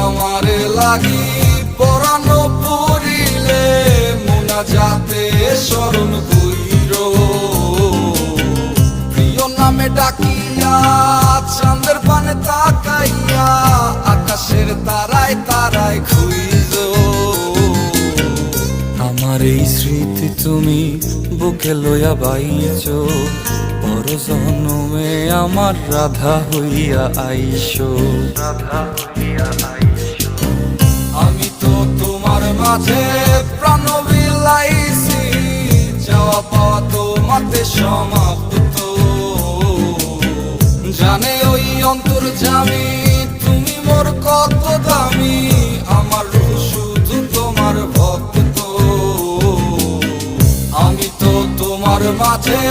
আমারে লাগি পরানো পড়িলে মুনাজাতে স্মরণ কইরো প্রিয় নামে ডাকিয়া চাঁদের পানে তাকাইয়া আকাশের তারায় তারায় খুইজো আমার এই স্মৃতি তুমি বুকে লইয়া বাইছো পর জন্মে আমার রাধা হইয়া আইসো আমি তো তোমার মাঝে প্রাণ বিলাইছি যাওয়া পাওয়া তোমাতে সমাপ্ত জানে ওই অন্তর্যামী তুমি মোর কত দামি আমার রূহ শুধু তোমার ভক্ত আমি তো তোমার মাঝে